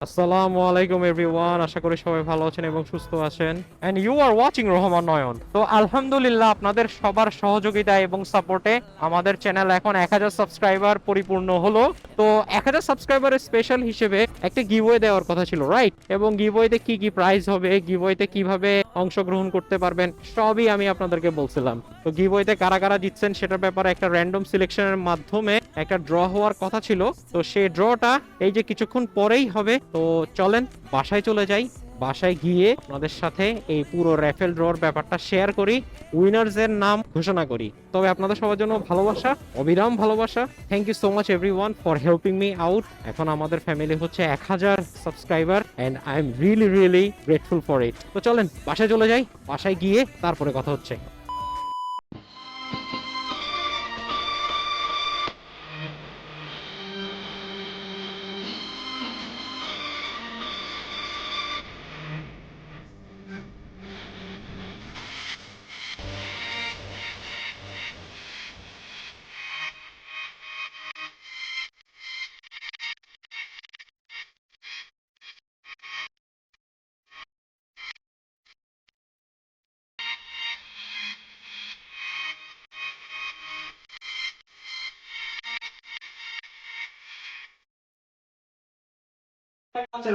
আসসালামু আলাইকুম এভরিওয়ান, আশা করি সবাই ভালো আছেন এবং সুস্থ আছেন। And you are watching Rahman Nayan. তো আলহামদুলিল্লাহ, আপনাদের সবার সহযোগিতা এবং সাপোর্টে আমাদের চ্যানেল এখন 1000 সাবস্ক্রাইবার পরিপূর্ণ হলো। তো 1000 সাবস্ক্রাইবারের স্পেশাল হিসেবে একটা গিভওয়ে দেওয়ার কথা ছিল, রাইট? এবং গিভওয়েতে কি কি প্রাইজ হবে, গিভওয়েতে কিভাবে অংশগ্রহণ করতে পারবেন, সবই আমি আপনাদেরকে বলছিলাম। তো গিভওয়েতে কারা কারা জিতছেন সেটার ব্যাপারে একটা র্যান্ডম সিলেকশনের মাধ্যমে একটা ড্র হওয়ার কথা ছিল। তো সেই ড্রটা এই যে কিছুক্ষণ পরেই হবে। তো চলেন বাসায় চলে যাই, বাসায় গিয়ে আপনাদের সাথে এই পুরো র্যাফেল ড্রর ব্যাপারটা শেয়ার করি, উইনার্স এর নাম ঘোষণা করি। তবে আপনাদের সবার জন্য ভালোবাসা, অবিরাম ভালোবাসা। Thank you so much everyone for helping me out. এখন আমাদের ফ্যামিলি হচ্ছে 1000 subscriber and I am really really grateful for it. তো চলেন বাসায় চলে যাই, বাসায় গিয়ে তারপরে কথা হচ্ছে।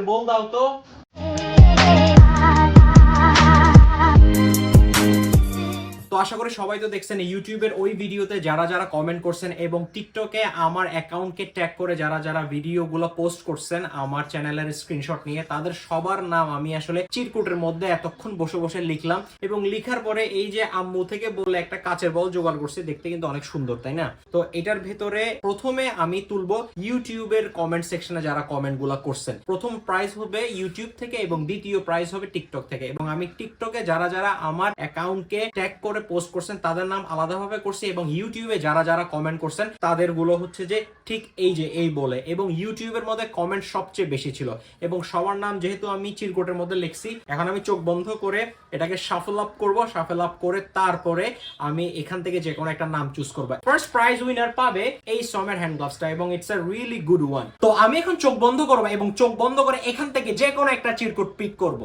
বল দাও তো। তো আশা করি সবাই তো দেখছেন ইউটিউবের ওই ভিডিওতে যারা যারা কমেন্ট করছেন এবং টিকটকে আমার অ্যাকাউন্টকে ট্যাগ করে যারা যারা ভিডিওগুলো পোস্ট করছেন আমার চ্যানেলের স্ক্রিনশট নিয়ে, তাদের সবার নাম আমি আসলে চিরকুটের মধ্যে এতক্ষণ বসে বসে লিখলাম। এবং লিখার পরে এই যে আম্মু থেকে বলে একটা কাচের বল জোগাড় করছে, দেখতে কিন্তু অনেক সুন্দর, তাই না? তো এটার ভেতরে প্রথমে আমি তুলবো ইউটিউবের কমেন্ট সেকশনে যারা কমেন্ট গুলা করছেন। প্রথম প্রাইজ হবে ইউটিউব থেকে এবং দ্বিতীয় প্রাইজ হবে টিকটক থেকে। এবং আমি টিকটকে যারা যারা আমার অ্যাকাউন্টকে ট্যাগ করে পোস্ট করছেন তাদের নাম আলাদাভাবে করছি, এবং ইউটিউবে যারা যারা কমেন্ট করছেন তাদের গুলো হচ্ছে যে ঠিক এই যে এই বলে। এবং ইউটিউবের মধ্যে কমেন্ট সবচেয়ে বেশি ছিল এবং সবার নাম যেহেতু আমি চিরকুটের মধ্যে লিখছি, এখন আমি চোখ বন্ধ করে এটাকে শাফল আপ করব। শাফল আপ করে তারপরে আমি এখান থেকে যে কোনো একটা নাম চুজ করব। ফার্স্ট প্রাইজ উইনার পাবে এই সমের হ্যান্ড গ্লাভসটা এবং it's a really good one. তো আমি এখন চোখ বন্ধ করব এবং চোখ বন্ধ করে এখান থেকে যে কোনো একটা চিরকুট পিক করব।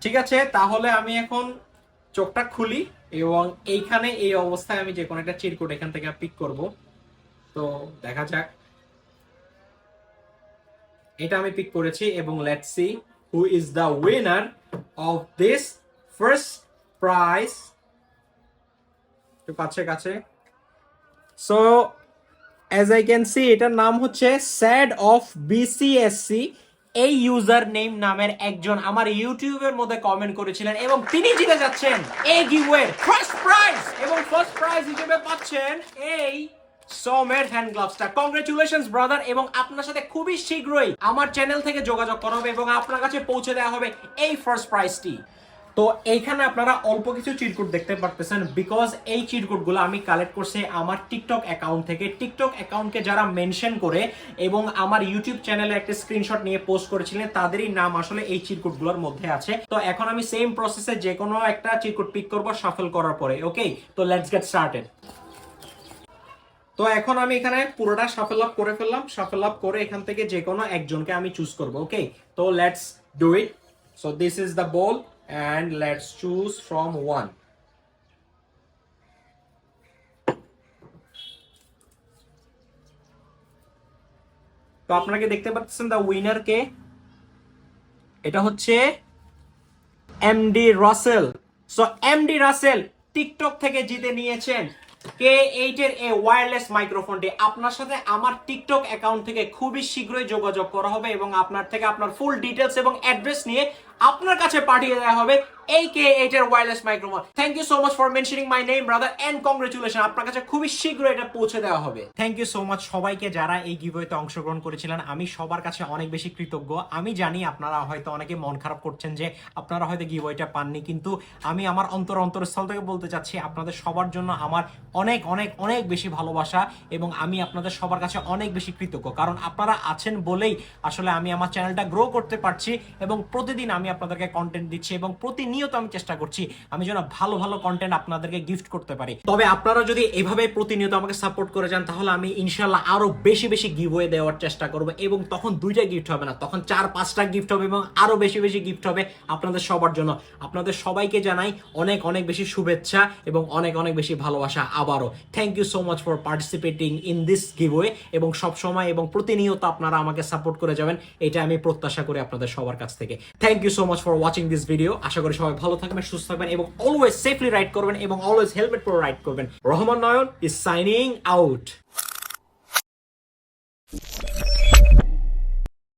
ঠিক আছে, তাহলে আমি এখন চোখটা খুলি এবং এইখানে এই অবস্থায় আমি যে কোনো একটা চিরকুট এখান থেকে পিক করব। তো দেখা যাক, এটা আমি পিক করেছি এবং let's see who is the winner of this first prize. একটু কাছে কাছে। So as I can see এটার নাম হচ্ছে স্যাড অফ বিসিএসসি। এই ইউজার নেম নামের একজন আমার ইউটিউবের মধ্যে কমেন্ট করেছিলেন এবং তিনি জিতে যাচ্ছেন এই গিভওয়ের ফার্স্ট প্রাইজ। এবং ফার্স্ট প্রাইজ হিসেবে পাচ্ছেন এই সোমের হ্যান্ড গ্লাভসটা। Congratulations brother. এবং আপনার সাথে খুবই শীঘ্রই আমার চ্যানেল থেকে যোগাযোগ করা হবে এবং আপনার কাছে পৌঁছে দেওয়া হবে এই ফার্স্ট প্রাইজটি। তো এইখানে আপনারা অল্প কিছু চিরকুট দেখতে পারতেছেন, বিকজ এই চিরকুটগুলো আমি কালেক্ট করছি আমার টিকটক অ্যাকাউন্ট থেকে। টিকটক অ্যাকাউন্টকে যারা মেনশন করে এবং আমার ইউটিউব চ্যানেলে একটা স্ক্রিনশট নিয়ে পোস্ট করেছিলেন তাদেরই নাম আসলে এই চিরকুটগুলোর মধ্যে আছে। তো এখন আমি সেম প্রসেসে যে কোনো একটা চিরকুট পিক করব শাফল করার পরে। ওকে, তো লেটস গেট স্টার্টেড। তো এখন আমি এখানে পুরোটা শাফল আপ করে ফেললাম। শাফল আপ করে এখান থেকে যে কোনো একজনকে আমি চুজ করব। ওকে, তো let's do it. So this is the ball and let's choose from one. তো আপনারা কি দেখতে পাচ্ছেন দ্য উইনার কে? এটা হচ্ছে MD Rasel. So MD Rasel TikTok থেকে জিতে নিয়েছেন K8 এর এই ওয়্যারলেস মাইক্রোফোনটি। আপনার সাথে আমার টিকটক অ্যাকাউন্ট থেকে খুবই শীঘ্রই যোগাযোগ করা হবে এবং আপনার থেকে আপনার ফুল ডিটেলস এবং অ্যাড্রেস নিয়ে আপনার কাছে পাঠিয়ে দেওয়া হবে এই K8 এর wireless microphone. Thank you so much for mentioning my name brother and congratulation. আপনার কাছে খুবই শীঘ্রই এটা পৌঁছে দেওয়া হবে। থ্যাংক ইউ সো মাচ সবাইকে যারা এই গিভওয়েতে অংশগ্রহণ করেছিলেন। আমি সবার কাছে অনেক বেশি কৃতজ্ঞ। আমি জানি আপনারা হয়তো অনেকে মন খারাপ করছেন যে আপনারা হয়তো গিভওয়েটা পাননি, কিন্তু আমি আমার অন্তরস্থল থেকে বলতে চাচ্ছি আপনাদের সবার জন্য আমার অনেক অনেক অনেক বেশি ভালোবাসা এবং আমি আপনাদের সবার কাছে অনেক বেশি কৃতজ্ঞ। কারণ আপনারা আছেন বলেই আসলে আমি আমার চ্যানেলটা গ্রো করতে পারছি এবং প্রতিদিন আমি আপনাদেরকে কন্টেন্ট দিচ্ছি এবং প্রতিনিয়ত আমি চেষ্টা করছি আমি যেন ভালো ভালো কন্টেন্ট আপনাদেরকে গিফট করতে পারি। তবে আপনারা যদি এভাবে প্রতিনিয়ত আমাকে সাপোর্ট করে যান তাহলে আমি ইনশাল্লাহ আরো বেশি বেশি গিভওয়ে দেওয়ার চেষ্টা করব এবং তখন 2টা গিফট হবে না, তখন 4-5টা গিফট হবে এবং আরো বেশি বেশি গিফট হবে আপনাদের সবার জন্য। আপনাদের সবাইকে জানাই অনেক অনেক বেশি শুভেচ্ছা এবং অনেক অনেক বেশি ভালোবাসা। আবারও thank you so much for participating in this giveaway এবং সব সময় এবং প্রতিনিয়ত আপনারা আমাকে সাপোর্ট করে যাবেন, এটা আমি প্রত্যাশা করি আপনাদের সবার কাছ থেকে। Thank you so much for watching this video. আশা করি সবাই ভালো থাকবেন, সুস্থ থাকবেন এবং অলওয়েজ সেফলি রাইড করবেন এবং অলওয়েজ হেলমেট পরে রাইড করবেন। রহমান নয়ন ইজ সাইনিং আউট।